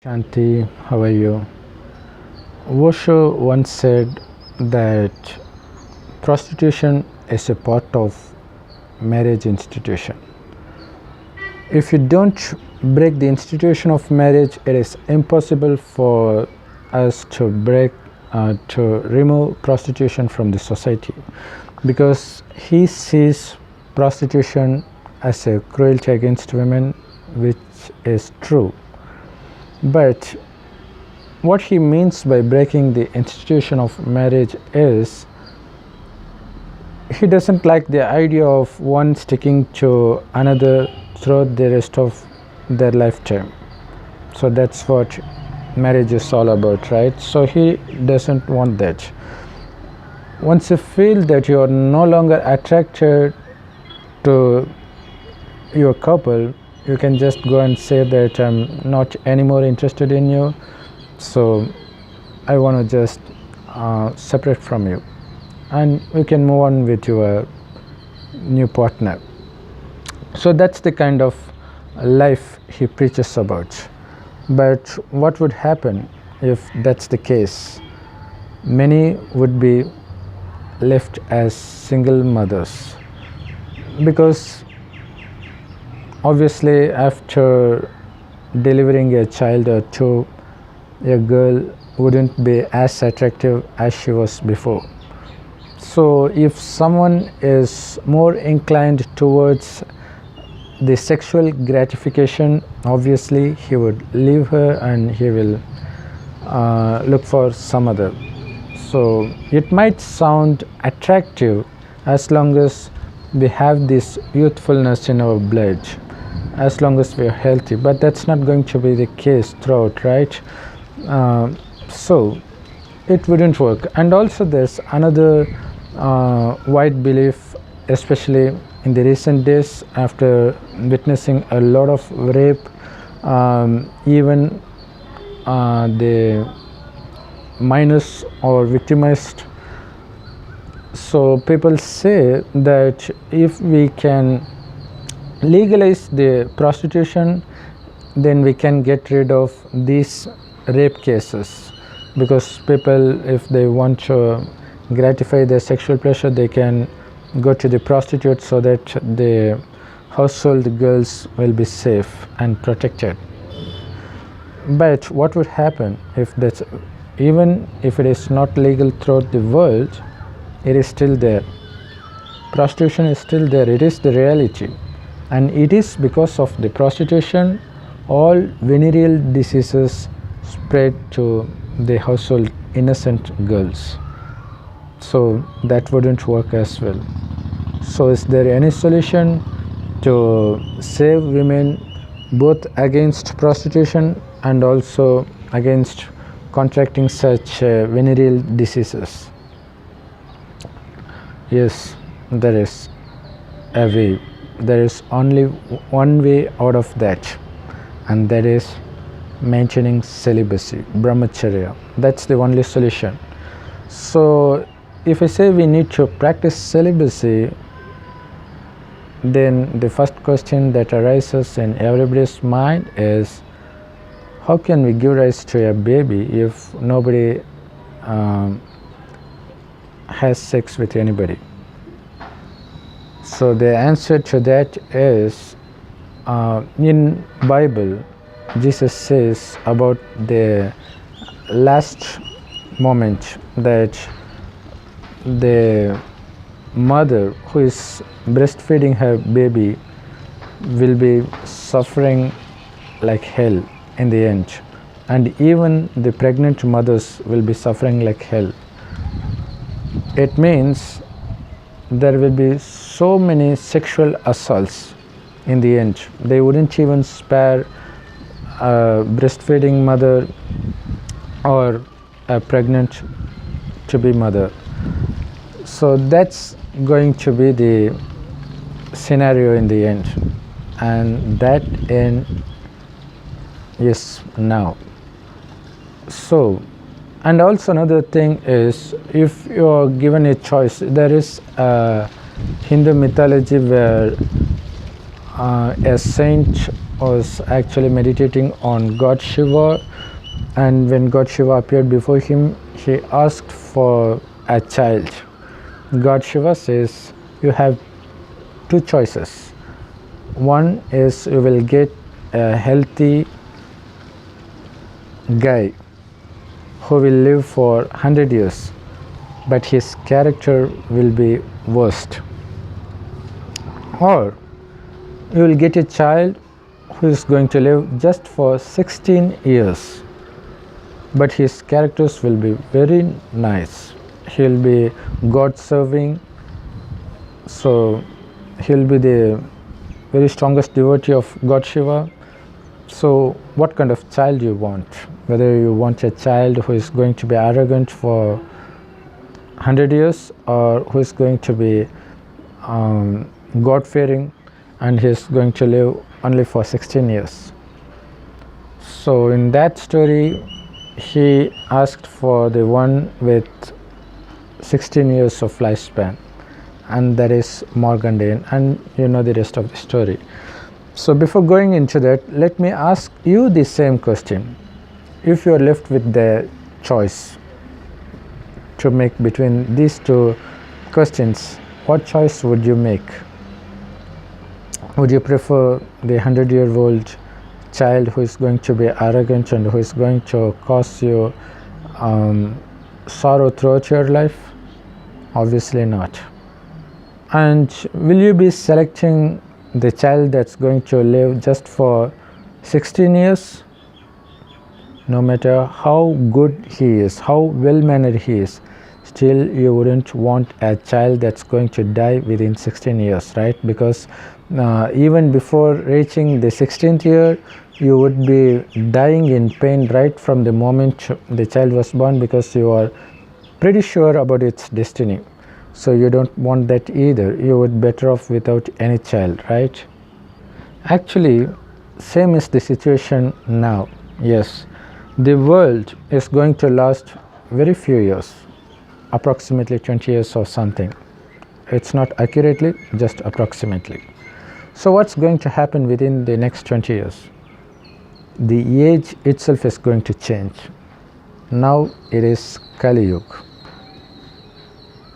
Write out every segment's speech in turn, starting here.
Shanti, how are you? Osho once said that prostitution is a part of marriage institution. If you don't break the institution of marriage, it is impossible for us to remove prostitution from the society, because he sees prostitution as a cruelty against women, which is true. But what he means by breaking the institution of marriage is he doesn't like the idea of one sticking to another throughout the rest of their lifetime. So that's what marriage is all about, right? So he doesn't want that. Once you feel that you are no longer attracted to your couple, you can just go and say that I'm not anymore interested in you, so I want to just separate from you, and you can move on with your new partner. So that's the kind of life he preaches about. But what would happen if that's the case? Many would be left as single mothers, because obviously after delivering a child or two, a girl wouldn't be as attractive as she was before. So if someone is more inclined towards the sexual gratification, obviously he would leave her and he will look for some other. So it might sound attractive as long as we have this youthfulness in our blood, as long as we are healthy, but that's not going to be the case throughout, right? So it wouldn't work. And also there's another wide belief, especially in the recent days after witnessing a lot of rape, even the minors are victimized. So people say that if we can legalize the prostitution, then we can get rid of these rape cases, because people, if they want to gratify their sexual pleasure, they can go to the prostitute, so that the household girls will be safe and protected. But what would happen if that's, even if it is not legal throughout the world, it is still there. Prostitution is still there. It is the reality. And it is because of the prostitution all venereal diseases spread to the household innocent girls. So that wouldn't work as well. So is there any solution to save women both against prostitution and also against contracting such venereal diseases? Yes, there is a way. There is only one way out of that, and that is maintaining celibacy, brahmacharya. That's the only solution. So if I say we need to practice celibacy, then the first question that arises in everybody's mind is, how can we give rise to a baby if nobody has sex with anybody? So the answer to that is, in Bible, Jesus says about the last moment that the mother who is breastfeeding her baby will be suffering like hell in the end, and even the pregnant mothers will be suffering like hell. It means there will be so many sexual assaults in the end. They wouldn't even spare a breastfeeding mother or a pregnant to be mother. So that's going to be the scenario in the end, and that end is now. So, and also another thing is, if you are given a choice, there is a Hindu mythology where a saint was actually meditating on God Shiva, And when God Shiva appeared before him, he asked for a child. God Shiva says, you have two choices. One is you will get a healthy guy who will live for 100 years, but his character will be worst. Or you will get a child who is going to live just for 16 years, but his characters will be very nice. He will be God serving, so he will be the very strongest devotee of God Shiva. So what kind of child you want? Whether you want a child who is going to be arrogant for 100 years, or who is going to be God fearing and he is going to live only for 16 years. So in that story, he asked for the one with 16 years of lifespan, and that is Morgandian, and you know the rest of the story. So before going into that, let me ask you the same question. If you are left with the choice to make between these two questions, what choice would you make? Would you prefer the 100-year-old child who is going to be arrogant and who is going to cause you sorrow throughout your life? Obviously not. And will you be selecting the child that's going to live just for 16 years? No matter how good he is, how well-mannered he is, still you wouldn't want a child that's going to die within 16 years, right? Because even before reaching the 16th year, you would be dying in pain right from the moment the child was born, because you are pretty sure about its destiny. So you don't want that either. You would better off without any child, right? Actually, same is the situation now. Yes, the world is going to last very few years, approximately 20 years or something. It's not accurately, just approximately. So what's going to happen within the next 20 years? The age itself is going to change. Now it is Kali Yuga.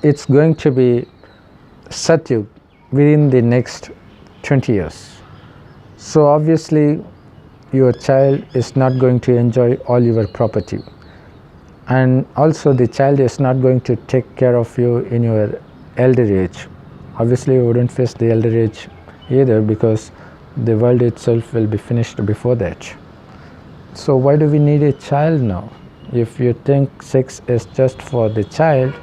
It's going to be Satyug within the next 20 years. So obviously your child is not going to enjoy all your property, and also the child is not going to take care of you in your elder age. Obviously you wouldn't face the elder age either, because the world itself will be finished before that. So why do we need a child now? If you think sex is just for the child,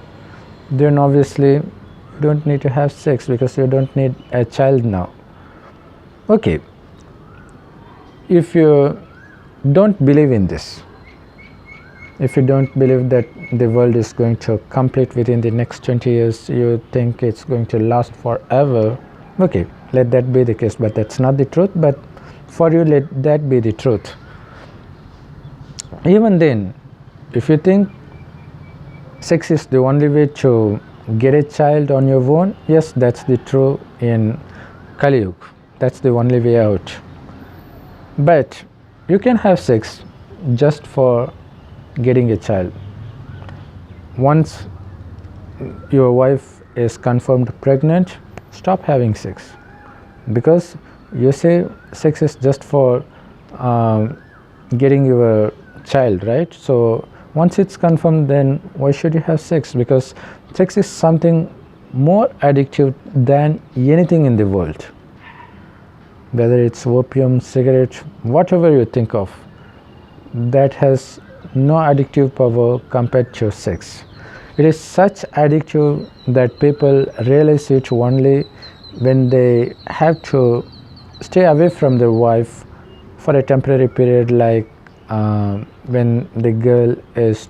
then obviously you don't need to have sex, because you don't need a child now. Okay, if you don't believe in this, if you don't believe that the world is going to complete within the next 20 years, you think it's going to last forever, okay, let that be the case, but that's not the truth. But for you, let that be the truth. Even then, if you think sex is the only way to get a child on your own, yes, that's the true in Kali Yuga. That's the only way out. But you can have sex just for getting a child. Once your wife is confirmed pregnant, stop having sex, because you say sex is just for getting your child, right? So once it's confirmed, then why should you have sex? Because sex is something more addictive than anything in the world. Whether it's opium, cigarette, whatever you think of, that has no addictive power compared to sex. It is such addictive that people realize it only when they have to stay away from their wife for a temporary period, like when the girl is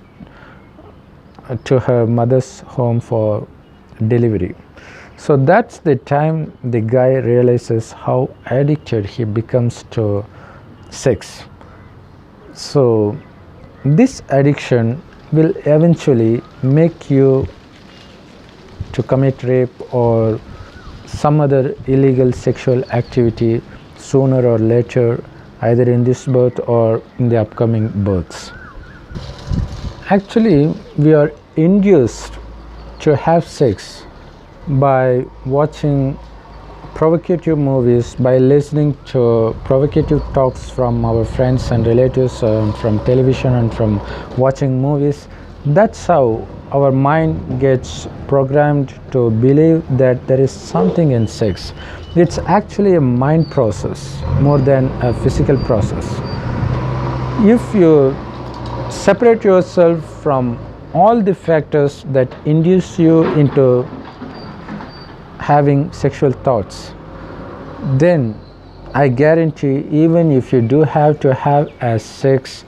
to her mother's home for delivery. So that's the time the guy realizes how addicted he becomes to sex. So this addiction will eventually make you to commit rape or some other illegal sexual activity sooner or later, either in this birth or in the upcoming births. Actually, we are induced to have sex by watching provocative movies, by listening to provocative talks from our friends and relatives, from television and from watching movies. That's how our mind gets programmed to believe that there is something in sex. It's actually a mind process more than a physical process. If you separate yourself from all the factors that induce you into having sexual thoughts, then I guarantee, even if you do have to have a sex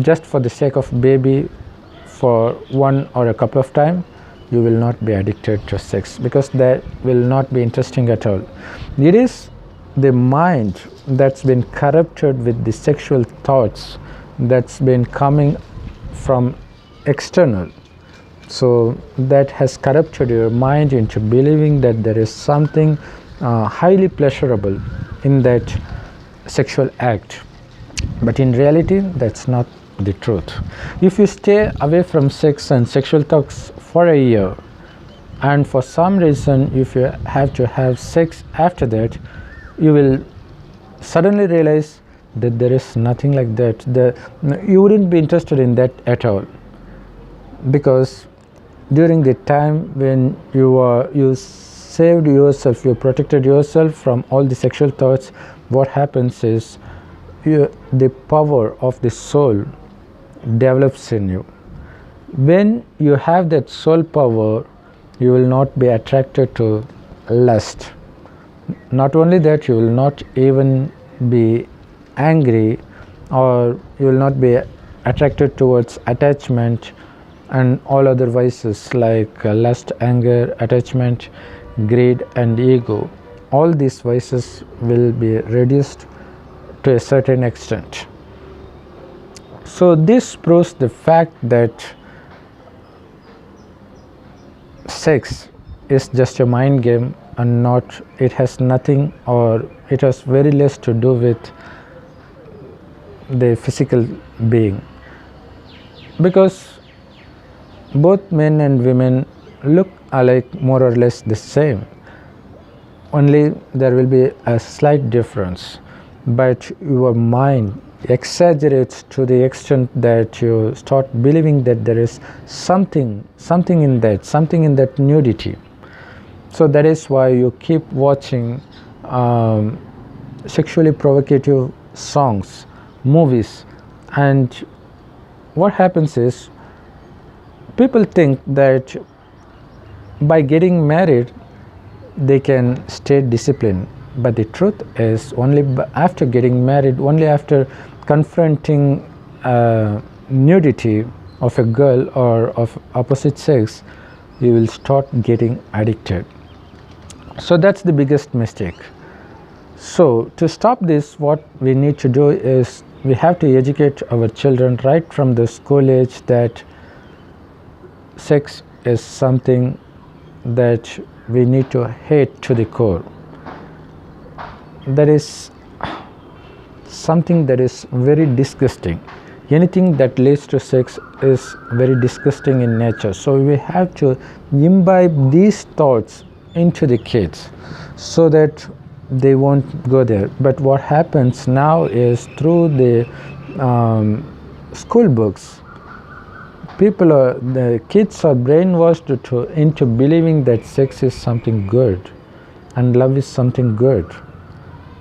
just for the sake of baby for one or a couple of times, you will not be addicted to sex, because that will not be interesting at all. It is the mind that's been corrupted with the sexual thoughts that's been coming from external. So that has corrupted your mind into believing that there is something highly pleasurable in that sexual act. But in reality, that's not the truth. If you stay away from sex and sexual talks for a year, and for some reason if you have to have sex after that, you will suddenly realize that there is nothing like that. You wouldn't be interested in that at all, because during the time when you saved yourself, you protected yourself from all the sexual thoughts, what happens is the power of the soul develops in you. When you have that soul power, you will not be attracted to lust. Not only that, you will not even be angry, or you will not be attracted towards attachment and all other vices like lust, anger, attachment, greed and ego. All these vices will be reduced to a certain extent. So this proves the fact that sex is just a mind game, and it has nothing, or it has very less to do with the physical being, because both men and women look alike, more or less the same, only there will be a slight difference. But your mind exaggerates to the extent that you start believing that there is something in that nudity. So that is why you keep watching sexually provocative songs, movies, and what happens is people think that by getting married they can stay disciplined. But the truth is, only after getting married, only after confronting nudity of a girl or of opposite sex, you will start getting addicted. So that's the biggest mistake. So to stop this, what we need to do is we have to educate our children right from the school age that sex is something that we need to hate to the core. That is something that is very disgusting. Anything that leads to sex is very disgusting in nature. So we have to imbibe these thoughts into the kids so that they won't go there. But what happens now is, through the school books, the kids are brainwashed into believing that sex is something good and love is something good,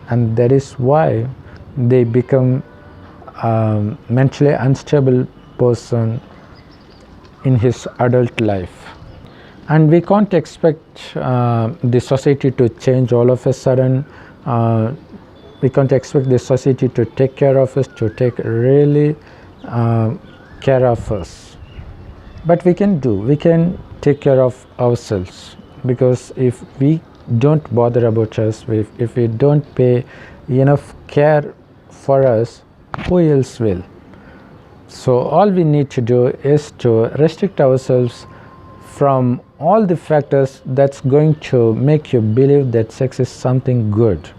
and that is why they become mentally unstable person in his adult life. And we can't expect the society to change all of a sudden. We can't expect the society to take care of us, to take really care of us. But we can take care of ourselves, because if we don't bother about us, if we don't pay enough care for us, who else will? So all we need to do is to restrict ourselves from all the factors that's going to make you believe that sex is something good.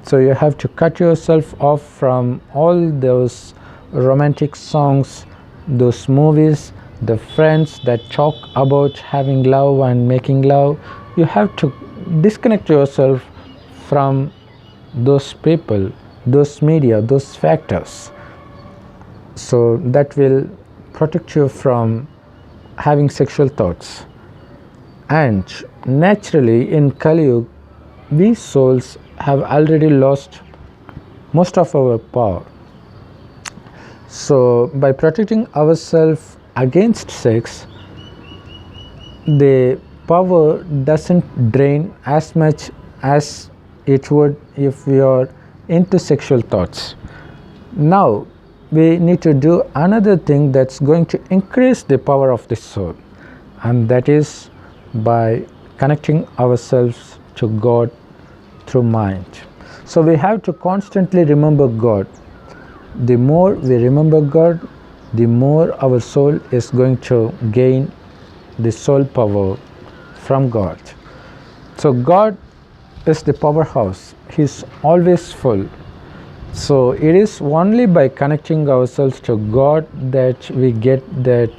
So you have to cut yourself off from all those romantic songs those movies, the friends that talk about having love and making love. You have to disconnect yourself from those people, those media, those factors. So that will protect you from having sexual thoughts. And naturally, in Kali Yuga, we souls have already lost most of our power. So by protecting ourselves against sex, the power doesn't drain as much as it would if we are into sexual thoughts. Now we need to do another thing that's going to increase the power of the soul, and that is by connecting ourselves to God through mind. So we have to constantly remember God. The more we remember God, the more our soul is going to gain the soul power from God. So God is the powerhouse. He is always full. So it is only by connecting ourselves to God that we get that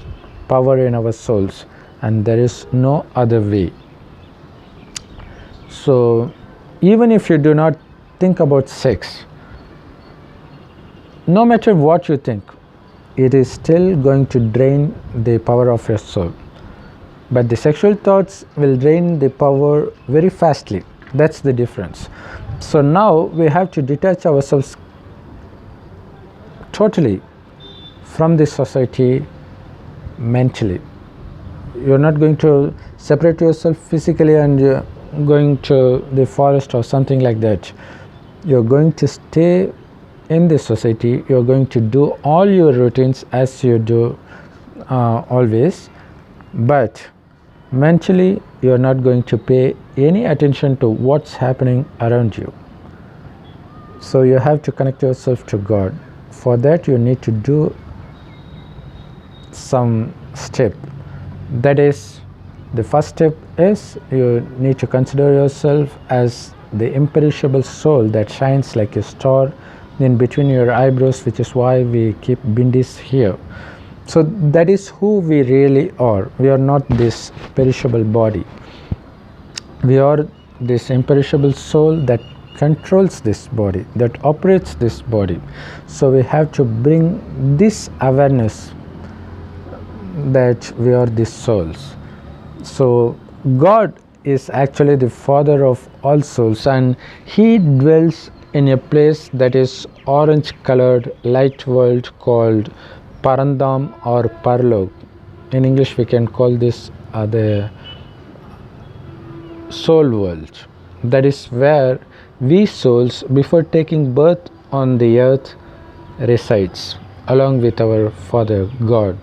power in our souls, and there is no other way. So even if you do not think about sex, no matter what you think, it is still going to drain the power of your soul. But the sexual thoughts will drain the power very fastly. That's the difference. So now we have to detach ourselves totally from this society mentally. You're not going to separate yourself physically and you're going to the forest or something like that. You're going to stay in the society. You're going to do all your routines as you do always, but mentally you're not going to pay any attention to what's happening around you. So you have to connect yourself to God. For that you need to do some step. That is, the first step is you need to consider yourself as the imperishable soul that shines like a star in between your eyebrows, which is why we keep bindis here. So that is who we really are. We are not this perishable body. We are this imperishable soul that controls this body, that operates this body. So we have to bring this awareness that we are these souls. So God is actually the father of all souls, and he dwells in a place that is orange colored light world called Parandam or Parlok. In English we can call this the soul world. That is where we souls, before taking birth on the earth, resides along with our father God.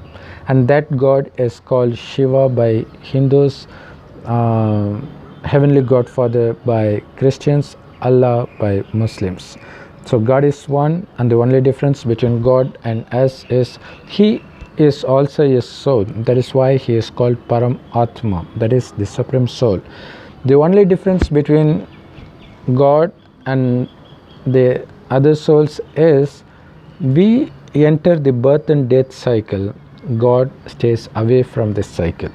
And that God is called Shiva by Hindus, Heavenly Godfather by Christians, Allah by Muslims. So God is one, and the only difference between God and us is he is also a soul. That is why he is called Param Atma, that is the supreme soul. The only difference between God and the other souls is we enter the birth and death cycle. God stays away from this cycle.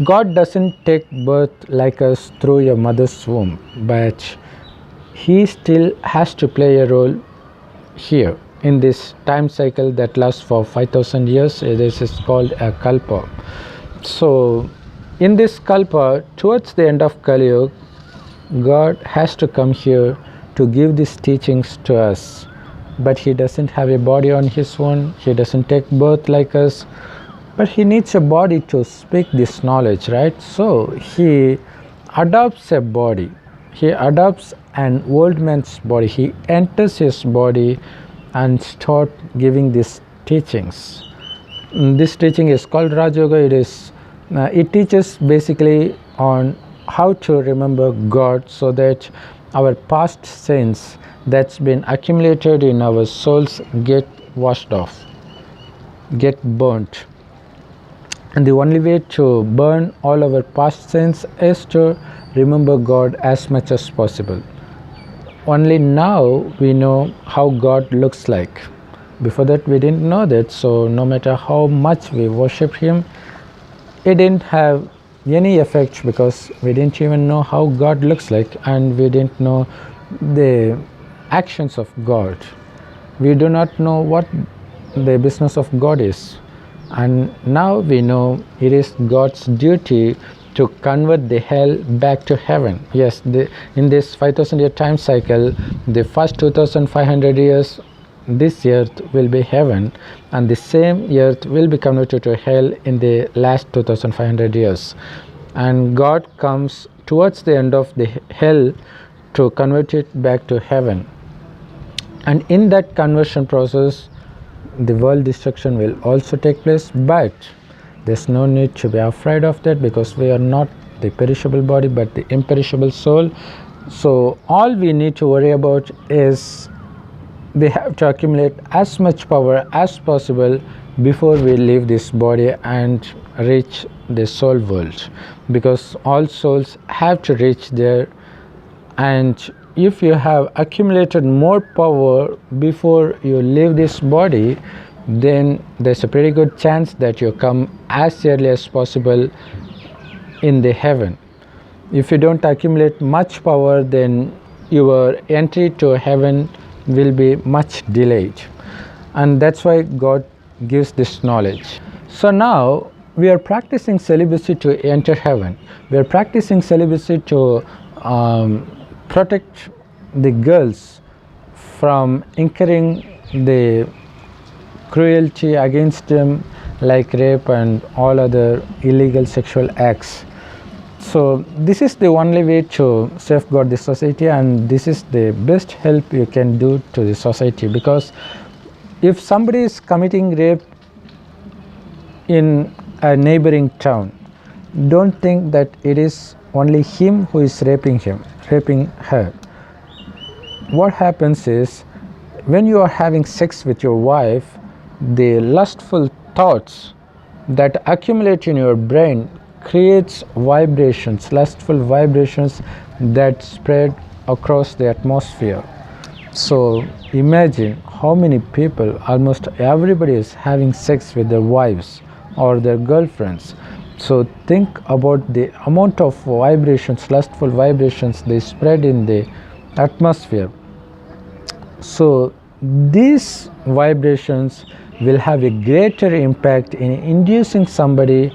God doesn't take birth like us through your mother's womb, but he still has to play a role here in this time cycle that lasts for 5,000 years. This is called a kalpa. So in this kalpa, towards the end of Kali Yuga, God has to come here to give these teachings to us. But he doesn't have a body on his own. He doesn't take birth like us, but he needs a body to speak this knowledge, right? So he adopts a body. He adopts an old man's body. He enters his body and start giving these teachings. This teaching is called Rajayogi. It teaches basically on how to remember God, so that our past sins that's been accumulated in our souls get washed off, get burnt. And the only way to burn all our past sins is to remember God as much as possible. Only now we know how God looks like. Before that we didn't know that, so no matter how much we worship him, it didn't have any effect because we didn't even know how God looks like, and we didn't know the actions of God. We do not know what the business of God is. And now we know it is God's duty to convert the hell back to heaven. Yes, in this 5000 year time cycle, the first 2500 years, this earth will be heaven, and the same earth will be converted to hell in the last 2500 years. And God comes towards the end of the hell to convert it back to heaven. And in that conversion process, the world destruction will also take place, but there's no need to be afraid of that, because we are not the perishable body but the imperishable soul. So all we need to worry about is we have to accumulate as much power as possible before we leave this body and reach the soul world, because all souls have to reach there. And if you have accumulated more power before you leave this body, then there's a pretty good chance that you come as early as possible in the heaven. If you don't accumulate much power, then your entry to heaven will be much delayed, and that's why God gives this knowledge. So now we are practicing celibacy to enter heaven. We are practicing celibacy to protect the girls from incurring the cruelty against them, like rape and all other illegal sexual acts. So this is the only way to safeguard the society, and this is the best help you can do to the society, because if somebody is committing rape in a neighboring town, don't think that it is only him who is raping her. What happens is, when you are having sex with your wife, the lustful thoughts that accumulate in your brain creates vibrations, lustful vibrations that spread across the atmosphere. So imagine how many people, almost everybody, is having sex with their wives or their girlfriends. So think about the amount of vibrations, lustful vibrations they spread in the atmosphere. So these vibrations will have a greater impact in inducing somebody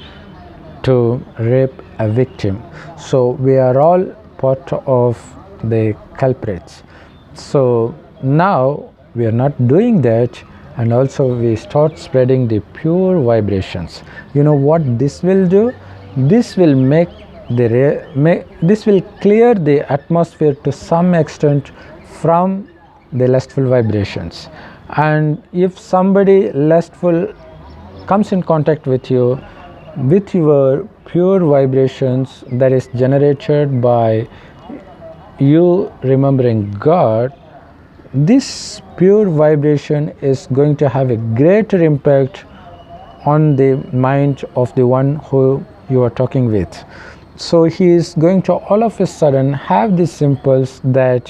to rape a victim. So we are all part of the culprits. So now we are not doing that, and also we start spreading the pure vibrations. You know what this will do? This will this will clear the atmosphere to some extent from the lustful vibrations. And if somebody lustful comes in contact with you, with your pure vibrations that is generated by you remembering God, this pure vibration is going to have a greater impact on the mind of the one who you are talking with. So he is going to all of a sudden have this impulse that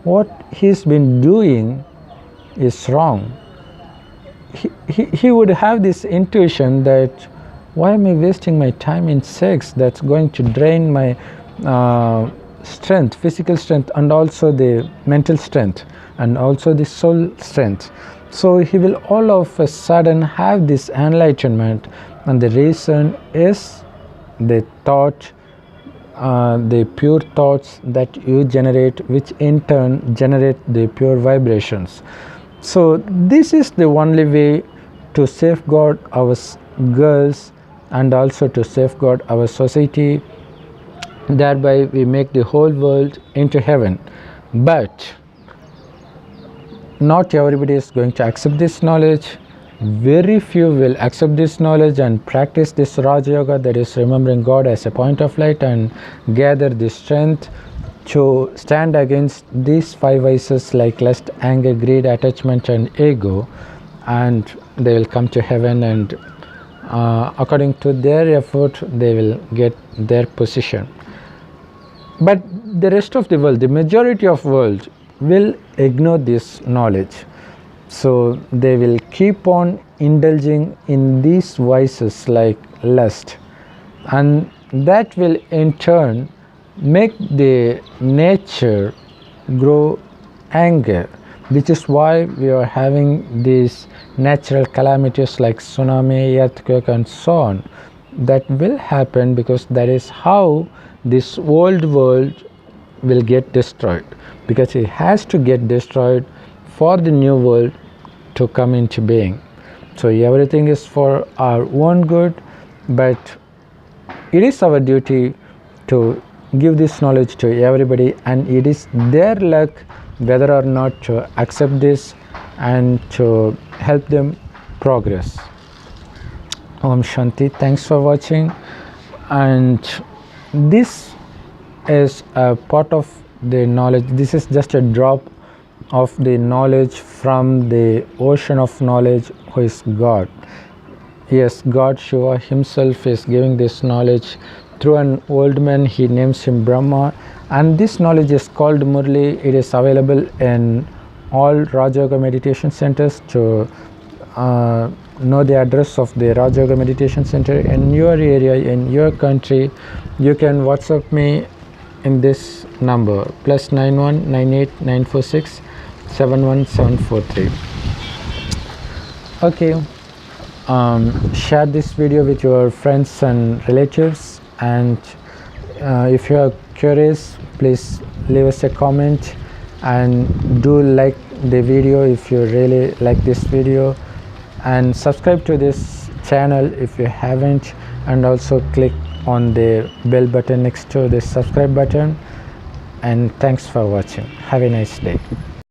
what he's been doing is wrong. He would have this intuition that, why am I wasting my time in sex? That's going to drain my strength, physical strength, and also the mental strength, and also the soul strength. So he will all of a sudden have this enlightenment, and the reason is the thought, the pure thoughts that you generate, which in turn generate the pure vibrations. So this is the only way to safeguard our girls and also to safeguard our society. Thereby we make the whole world into heaven. But not everybody is going to accept this knowledge. Very few will accept this knowledge and practice this Rajayoga, that is remembering God as a point of light, and gather the strength to stand against these five vices like lust, anger, greed, attachment and ego, and they will come to heaven, and according to their effort they will get their position. But the rest of the world, the majority of world, will ignore this knowledge. So they will keep on indulging in these vices like lust, and that will in turn make the nature grow anger, which is why we are having these natural calamities like tsunami, earthquake, and so on. That will happen because that is how this old world will get destroyed, because it has to get destroyed for the new world to come into being. So everything is for our own good, but it is our duty to give this knowledge to everybody, and it is their luck whether or not to accept this and to help them progress. Om Shanti. Thanks for watching, and this is a part of the knowledge. This is just a drop of the knowledge from the ocean of knowledge, who is God. Yes, God Shiva himself is giving this knowledge through an old man. He names him Brahma, and this knowledge is called Murli. It is available in all Rajayoga meditation centers. To know the address of the Rajayoga meditation center in your area, in your country, you can WhatsApp me in this number +91 98 946 71743. Okay, share this video with your friends and relatives, and if you are curious, please leave us a comment, and do like the video if you really like this video, and subscribe to this channel if you haven't, and also click on the bell button next to the subscribe button. And thanks for watching. Have a nice day.